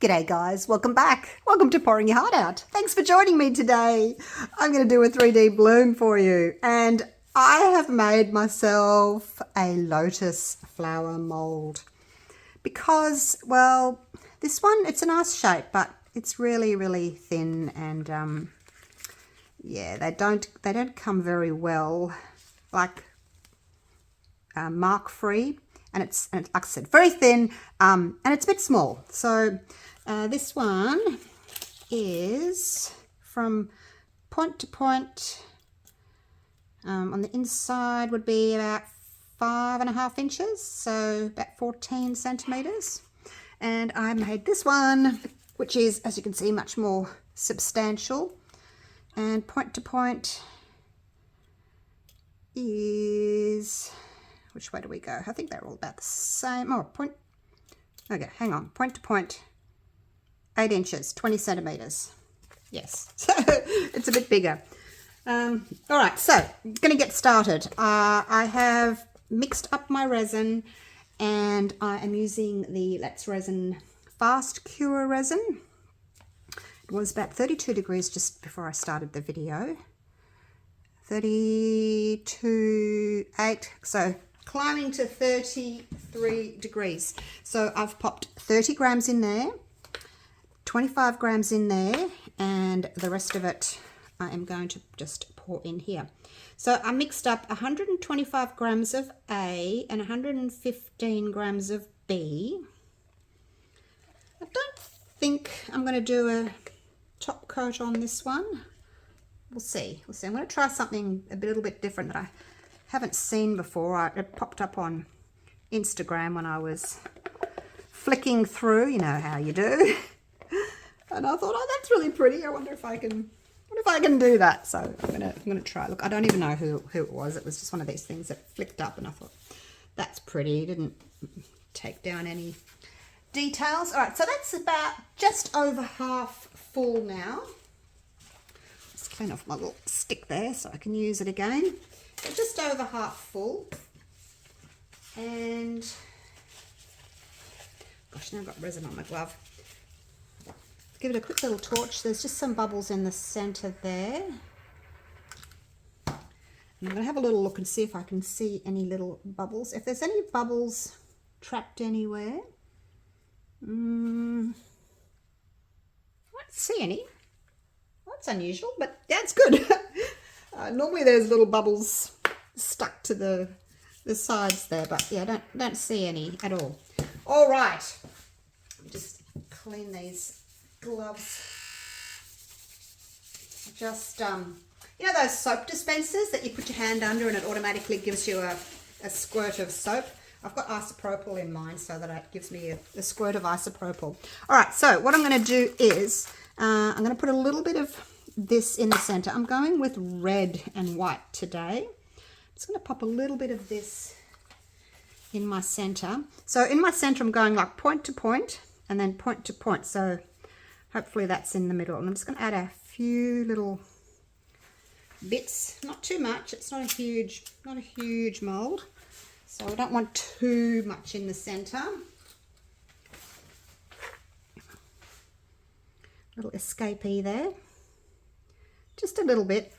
G'day guys, welcome back. Welcome to Pouring Your Heart Out. Thanks for joining me today. I'm going to do a 3D bloom for you, and I have made myself a lotus flower mold because, well, this one, it's a nice shape, but it's really thin, and yeah, they don't come very well, like mark free, and it's like I said, very thin, and it's a bit small. So this one is from point to point. On the inside would be about 5.5 inches, so about 14 centimeters. And I made this one, which is, as you can see, much more substantial. And point to point is, which way do we go? I think they're all about the same. Oh, point, okay, hang on. Point to point, 8 inches, 20 centimeters. Yes, so it's a bit bigger. All right, so I'm going to get started. I have mixed up my resin, and I am using the Let's Resin Fast Cure resin. It was about 32 degrees just before I started the video. 32.8, so climbing to 33 degrees. So I've popped 30 grams in there, 25 grams in there, and the rest of it I am going to just pour in here. So I mixed up 125 grams of A and 115 grams of B. I don't think I'm going to do a top coat on this one. We'll see. I'm going to try something a little bit different that I haven't seen before. It popped up on Instagram when I was flicking through, you know how you do. And I thought, oh, that's really pretty. I wonder if I can do that. So I'm gonna try. Look, I don't even know who it was. It was just one of these things that flicked up, and I thought, that's pretty. Didn't take down any details. All right, so that's about just over half full now. Let's clean off my little stick there so I can use it again. So just over half full. And gosh, now I've got resin on my glove. Give it a quick little torch. There's just some bubbles in the center there. And I'm going to have a little look and see if I can see any little bubbles. If there's any bubbles trapped anywhere, I don't see any. That's unusual, but that's good. Normally there's little bubbles stuck to the sides there, but yeah, don't see any at all. All right, just clean these gloves. Just you know those soap dispensers that you put your hand under and it automatically gives you a squirt of soap? I've got isopropyl in mine so that it gives me a squirt of isopropyl. All right, so what I'm going to do is I'm going to put a little bit of this in the center. I'm going with red and white today. I'm just going to pop a little bit of this in my center. So in my center I'm going like point to point and then point to point. So hopefully that's in the middle. And I'm just going to add a few little bits, not too much. It's not a huge mold, so I don't want too much in the center. Little escapee there, just a little bit.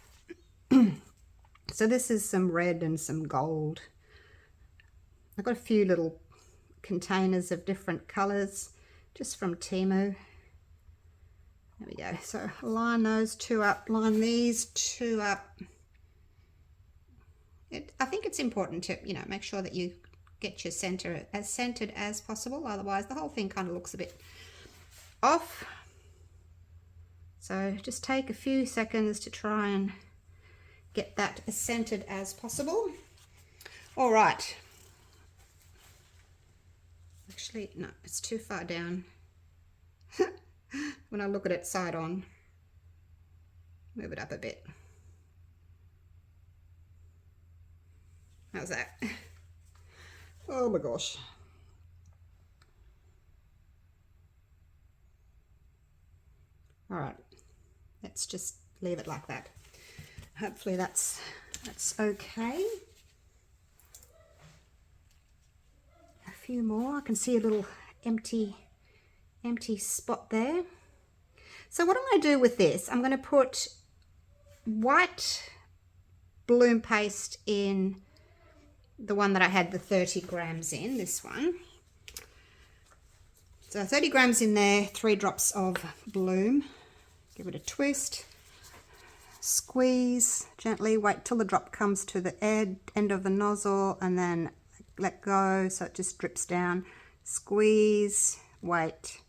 So this is some red and some gold. I've got a few little containers of different colors just from Temu. There we go. So line those two up, line these two up. I think it's important to, you know, make sure that you get your center as centered as possible. Otherwise the whole thing kind of looks a bit off. So just take a few seconds to try and get that as centered as possible. All right. Actually, no, it's too far down. When I look at it side on, move it up a bit. How's that? Oh my gosh. All right, let's just leave it like that. Hopefully that's okay. A few more. I can see a little empty empty spot there. So what I'm going to do with this, I'm going to put white bloom paste in the one that I had the 30 grams in, this one. So 30 grams in there, 3 drops of bloom. Give it a twist. Squeeze gently, wait till the drop comes to the end of the nozzle and then let go so it just drips down. Squeeze, wait,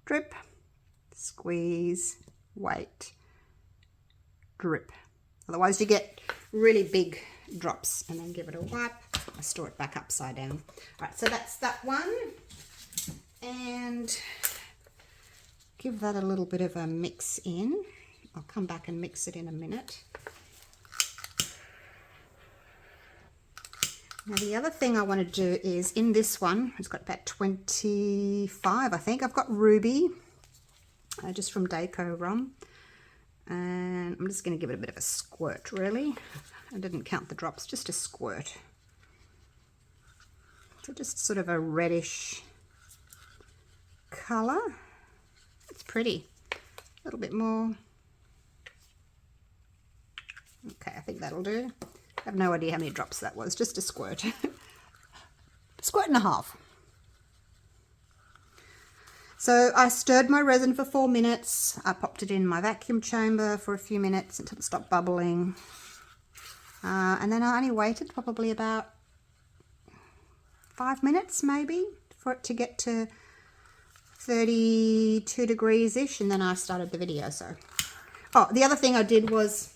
drip, squeeze, wait, drip. Otherwise you get really big drops, and then give it a wipe. I store it back upside down. All right, so that's that one. And give that a little bit of a mix in. I'll come back and mix it in a minute. Now the other thing I want to do is in this one, it's got about 25, I think. I've got ruby, just from Daco Rum. And I'm just going to give it a bit of a squirt, really. I didn't count the drops, just a squirt. So just sort of a reddish colour. It's pretty. A little bit more. Okay, I think that'll do. I have no idea how many drops that was, just a squirt. A squirt and a half. So I stirred my resin for 4 minutes. I popped it in my vacuum chamber for a few minutes until it stopped bubbling. And then I only waited probably about 5 minutes maybe for it to get to 32 degrees-ish, and then I started the video. So, oh, the other thing I did was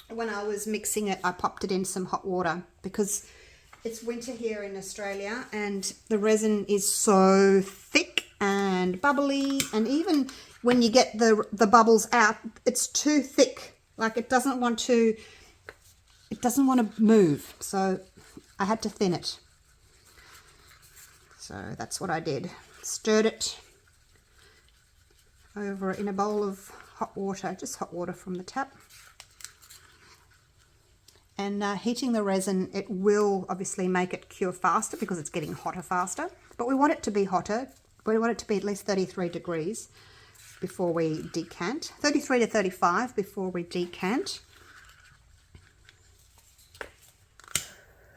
when I was mixing it, I popped it in some hot water because it's winter here in Australia and the resin is so thick and bubbly, and even when you get the bubbles out, it's too thick. Like it doesn't want to move, so I had to thin it. So that's what I did. Stirred it over in a bowl of hot water, just hot water from the tap. And heating the resin, it will obviously make it cure faster because it's getting hotter faster. But we want it to be hotter. We want it to be at least 33 degrees before we decant. 33 to 35 before we decant.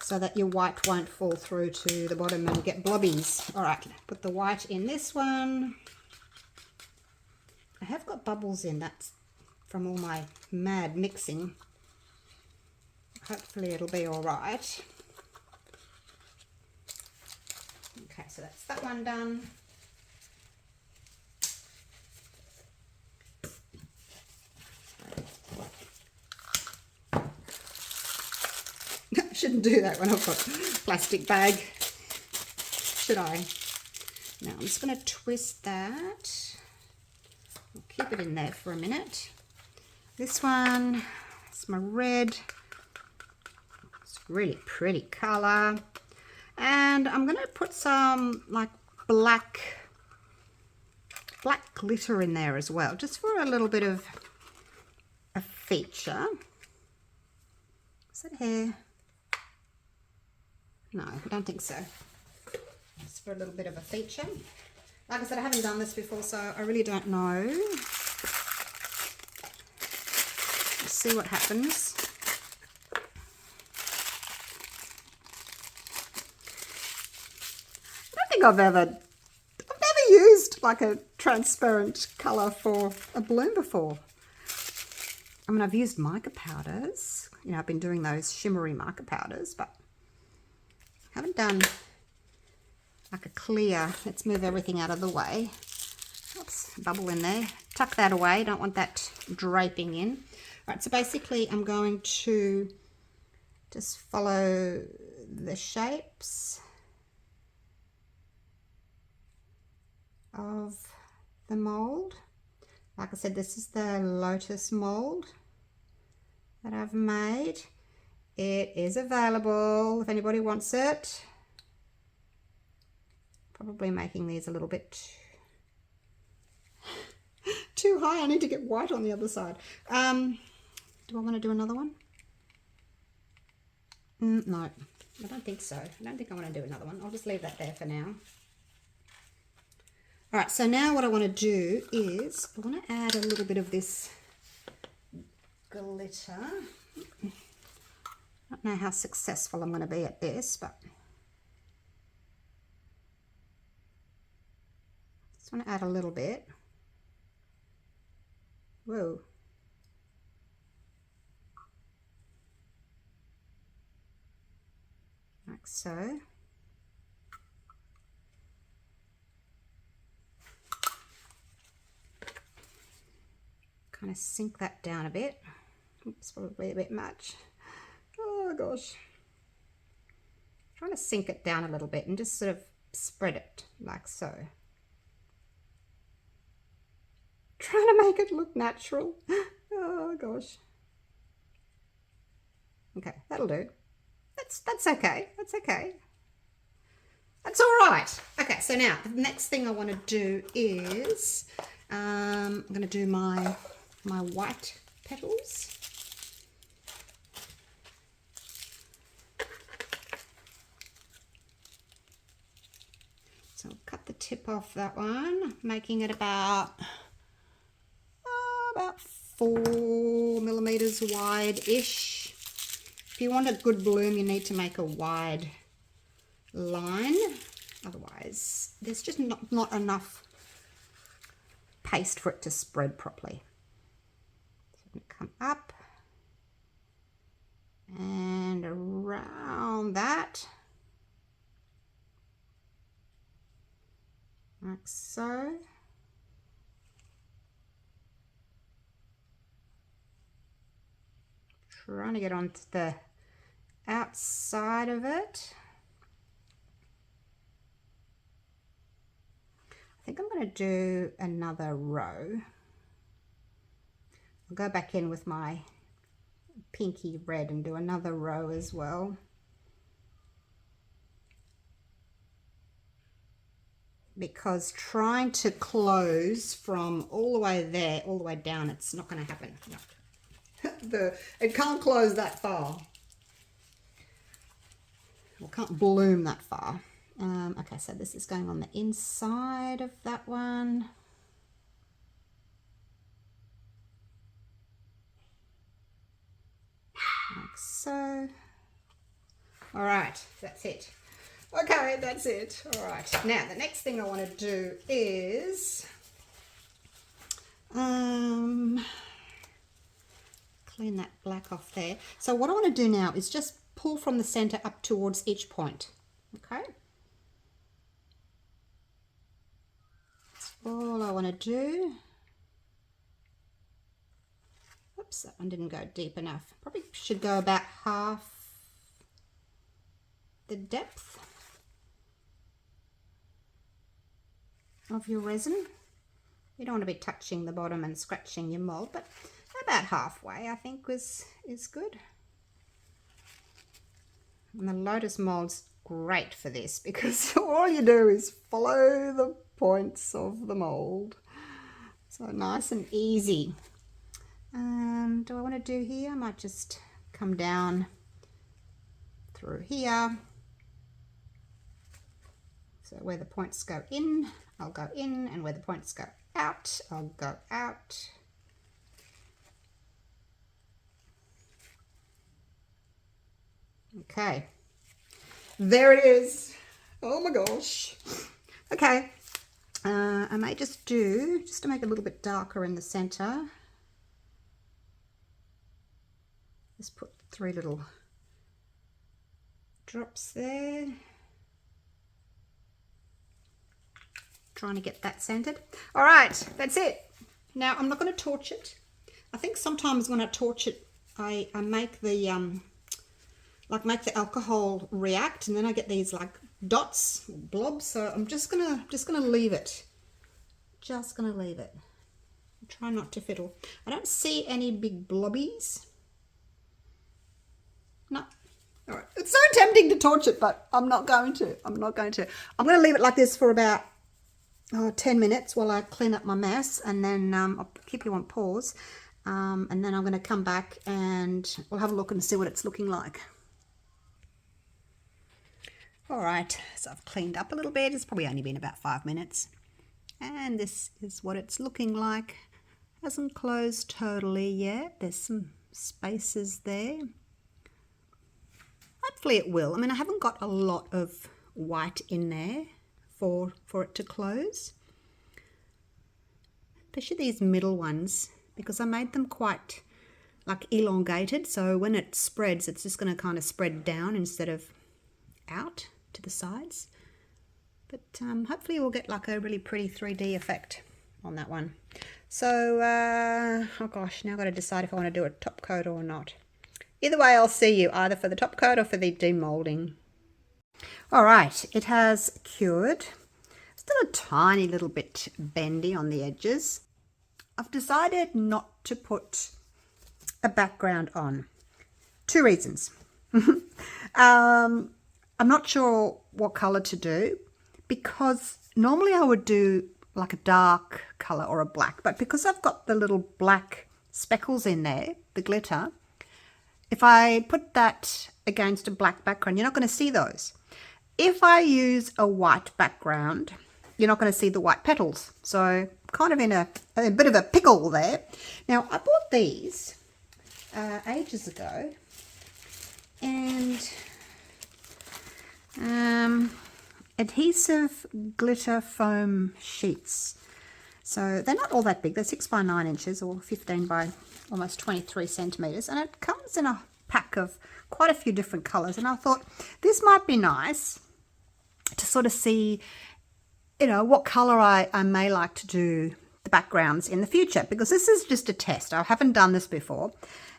So that your white won't fall through to the bottom and get blobbies. All right, put the white in this one. I have got bubbles in, that's from all my mad mixing. Hopefully it'll be all right. Okay, so that's that one done. I shouldn't do that when I've got a plastic bag, should I? Now I'm just going to twist that. I'll keep it in there for a minute. This one, it's my red. It's really pretty colour. And I'm going to put some like black glitter in there as well, just for a little bit of a feature. Is that hair? No, I don't think so. Just for a little bit of a feature. Like I said, I haven't done this before, so I really don't know. Let's see what happens. I don't think I've never used like a transparent colour for a bloom before. I mean, I've used mica powders. You know, I've been doing those shimmery mica powders, but I haven't done like a clear. Let's move everything out of the way. Oops, bubble in there. Tuck that away. Don't want that draping in. All right, so basically I'm going to just follow the shapes of the mold. Like I said, this is the Lotus mold that I've made. It is available if anybody wants it. Probably making these a little bit too high. I need to get white on the other side. Do I want to do another one? No, I don't think so. I don't think I want to do another one. I'll just leave that there for now. All right, so now what I want to do is I want to add a little bit of this glitter. I don't know how successful I'm going to be at this, but I just want to add a little bit. Whoa. Like so. Kind of sink that down a bit. Oops, probably a bit much. Oh gosh. Trying to sink it down a little bit and just sort of spread it like so. Trying to make it look natural. Oh gosh. Okay, that'll do. That's okay. That's okay. That's all right. Okay, so now the next thing I want to do is I'm going to do my white petals. So I'll cut the tip off that one, making it about 4 millimeters wide-ish. If you want a good bloom, you need to make a wide line. Otherwise, there's just not enough paste for it to spread properly. So I'm going to come up and around that, like so. Trying to get onto the outside of it. I think I'm going to do another row. I'll go back in with my pinky red and do another row as well. Because trying to close from all the way there, all the way down, it's not going to happen. No. It can't close that far. Or can't bloom that far. Okay, so this is going on the inside of that one. Like so. All right, that's it. Okay, that's it. All right. Now, the next thing I want to do is clean that black off there. So what I want to do now is just pull from the center up towards each point. Okay. That's all I want to do. Oops, that one didn't go deep enough. Probably should go about half the depth of your resin. You don't want to be touching the bottom and scratching your mold, but about halfway I think is good. And the Lotus mold's great for this because all you do is follow the points of the mold. So nice and easy. Do I want to do here? I might just come down through here. So where the points go in, I'll go in, and where the points go out, I'll go out. Okay, there it is. Oh my gosh. Okay, I may just to make it a little bit darker in the center. Just put 3 little drops there. Trying to get that centered. All right, that's it. Now I'm not going to torch it. I think sometimes when I torch it, I make the make the alcohol react, and then I get these like dots, blobs. So I'm just gonna leave it. Just gonna leave it. Try not to fiddle. I don't see any big blobbies. No. All right. It's so tempting to torch it, but I'm not going to. I'm going to leave it like this for about 10 minutes while I clean up my mess, and then I'll keep you on pause, and then I'm going to come back and we'll have a look and see what it's looking like. All right, so I've cleaned up a little bit. It's probably only been about 5 minutes. And this is what it's looking like. Hasn't closed totally yet. There's some spaces there. Hopefully it will. I mean, I haven't got a lot of white in there for it to close. Especially these middle ones, because I made them quite like elongated, so when it spreads, it's just going to kind of spread down instead of out to the sides. But hopefully we'll get like a really pretty 3D effect on that one. So, oh gosh, now I've got to decide if I want to do a top coat or not. Either way, I'll see you either for the top coat or for the demolding. All right, it has cured. Still a tiny little bit bendy on the edges. I've decided not to put a background on. Two reasons. I'm not sure what colour to do, because normally I would do like a dark colour or a black, but because I've got the little black speckles in there, the glitter, if I put that against a black background, you're not going to see those. If I use a white background, you're not going to see the white petals. So kind of in a bit of a pickle there. Now, I bought these ages ago, and adhesive glitter foam sheets. So they're not all that big. They're 6 by 9 inches or 15 by almost 23 centimeters, and it comes in a pack of quite a few different colors. And I thought this might be nice to sort of see, you know, what color I may like to do the backgrounds in the future, because this is just a test. I haven't done this before,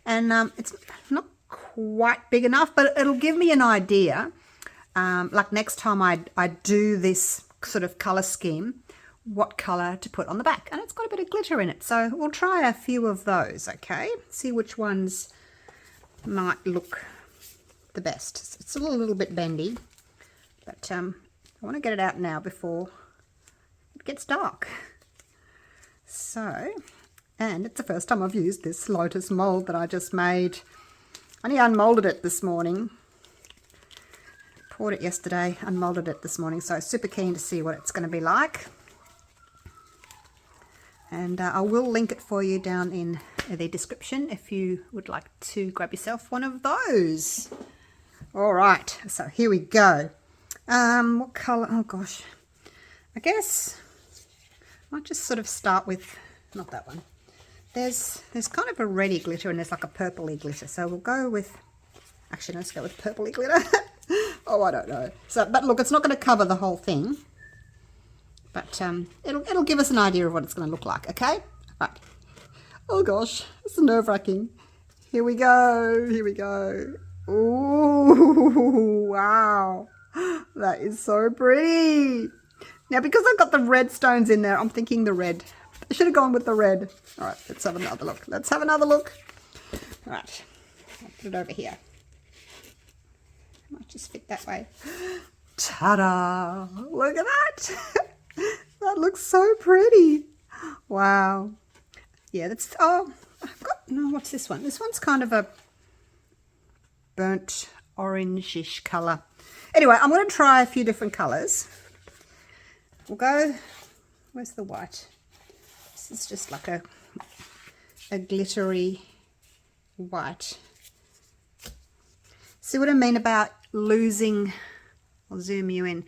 and it's not quite big enough, but it'll give me an idea. Like next time I do this sort of color scheme, what color to put on the back. And it's got a bit of glitter in it, so we'll try a few of those, okay? See which ones might look the best. It's a little bit bendy, but I want to get it out now before it gets dark. So, and it's the first time I've used this Lotus mold that I just made. I only unmolded it this morning. Poured it yesterday, unmolded it this morning, so super keen to see what it's going to be like. And I will link it for you down in the description if you would like to grab yourself one of those. All right, so here we go. What colour? Oh gosh, I guess I might just sort of start with, not that one. There's kind of a reddy glitter and there's like a purpley glitter. So we'll go with, actually let's go with purpley glitter. Oh, I don't know. So, but look, it's not going to cover the whole thing. But it'll give us an idea of what it's going to look like, okay? Right. Oh gosh, it's nerve-wracking. Here we go, here we go. Ooh, wow. That is so pretty. Now, because I've got the red stones in there, I'm thinking the red. I should have gone with the red. All right, let's have another look. Let's have another look. All right, I'll put it over here. Might just fit that way. Ta-da! Look at that. That looks so pretty. Wow. Yeah, that's, oh, I've got, no, what's this one? This one's kind of a burnt orange-ish colour. Anyway, I'm going to try a few different colours. We'll go, where's the white? This is just like a glittery white. See what I mean about losing, I'll zoom you in.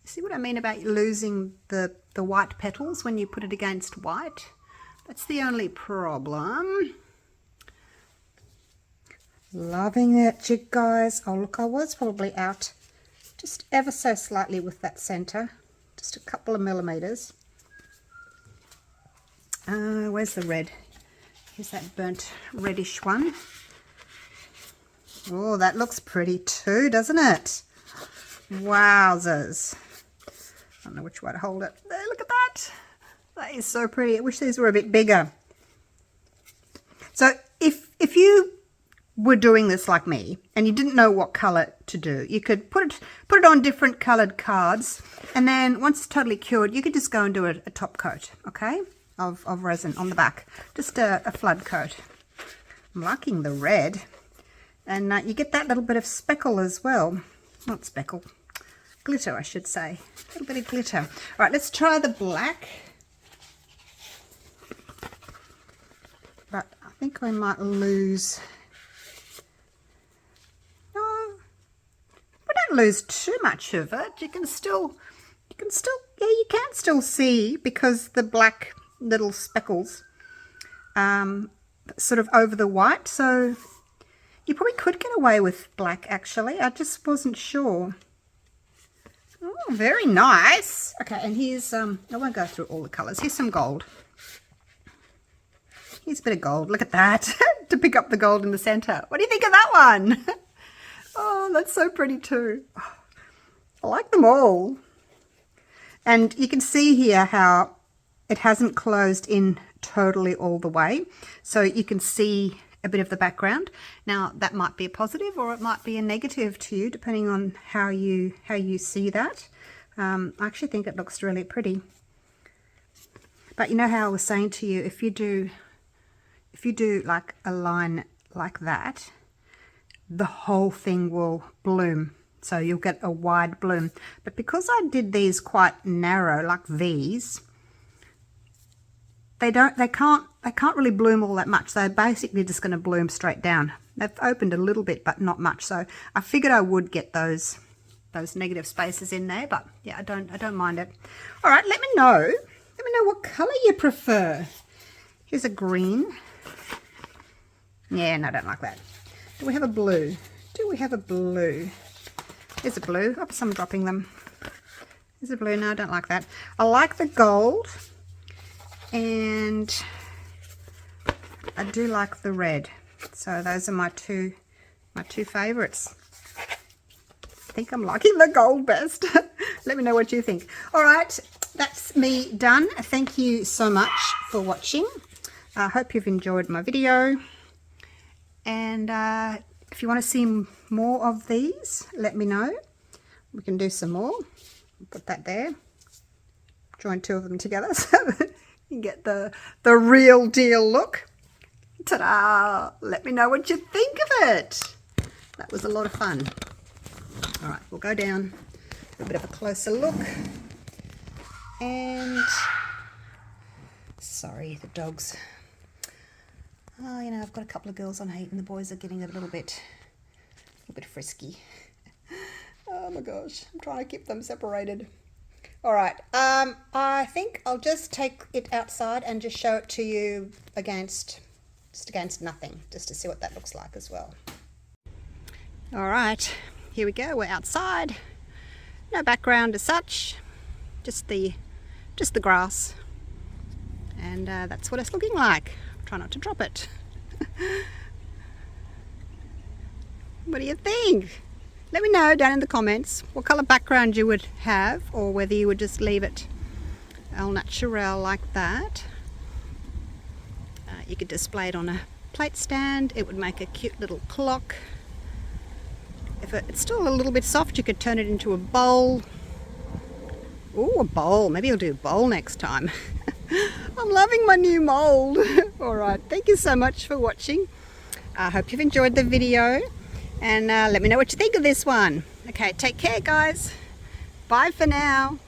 See what I mean about losing the white petals when you put it against white? That's the only problem. Loving it, you guys. Oh, look, I was probably out just ever so slightly with that center. Just a couple of millimeters. Where's the red? Here's that burnt reddish one. Oh, that looks pretty too, doesn't it? Wowzers. I don't know which way to hold it. There, look at that. That is so pretty. I wish these were a bit bigger. So if you were doing this like me and you didn't know what color to do, you could put it on different colored cards, and then once it's totally cured, you could just go and do a top coat, okay, of resin on the back. Just a flood coat. I'm liking the red. And you get that little bit of speckle as well. Not speckle. glitter, I should say. A little bit of glitter. All right, let's try the black. But I think I might lose. No, we don't lose too much of it. You can still, yeah, you can still see because the black little speckles sort of over the white. So you probably could get away with black, actually. I just wasn't sure. Oh, very nice. Okay, and here's, I won't go through all the colours. Here's some gold. Here's a bit of gold. Look at that. To pick up the gold in the centre. What do you think of that one? Oh, that's so pretty too. I like them all. And you can see here how it hasn't closed in totally all the way. So you can see a bit of the background. Now that might be a positive or it might be a negative to you, depending on how you see that. I actually think it looks really pretty. But you know how I was saying to you, if you do like a line like that, the whole thing will bloom. So you'll get a wide bloom. But because I did these quite narrow, like these, they can't really bloom all that much. They're basically just going to bloom straight down. They've opened a little bit, but not much. So I figured I would get those negative spaces in there, but yeah, I don't mind it. All right, let me know. Let me know what color you prefer. Here's a green. Yeah, no, I don't like that. Do we have a blue? Do we have a blue? Here's a blue. Oops, I'm dropping them. Here's a blue. No, I don't like that. I like the gold. And I do like the red. So those are my two favorites. I think I'm liking the gold best. Let me know what you think. All right, that's me done. Thank you so much for watching. I hope you've enjoyed my video. And if you want to see more of these, let me know. We can do some more. Put that there. Join two of them together so you get the real deal look. Ta-da! Let me know what you think of it. That was a lot of fun. All right, we'll go down a bit of a closer look. And sorry, the dogs. Oh, you know, I've got a couple of girls on heat and the boys are getting a little bit frisky. Oh my gosh, I'm trying to keep them separated. All right, I think I'll just take it outside and just show it to you against nothing, just to see what that looks like as well. All right, here we go. We're outside. No background as such, just the grass, and that's what it's looking like. Try not to drop it. What do you think? Let me know down in the comments what colour background you would have, or whether you would just leave it au naturel like that. You could display it on a plate stand. It would make a cute little clock. If it's still a little bit soft, you could turn it into a bowl. Ooh, a bowl. Maybe I'll do a bowl next time. I'm loving my new mold. All right, thank you so much for watching. I hope you've enjoyed the video, and let me know what you think of this one. Okay, take care guys. Bye for now.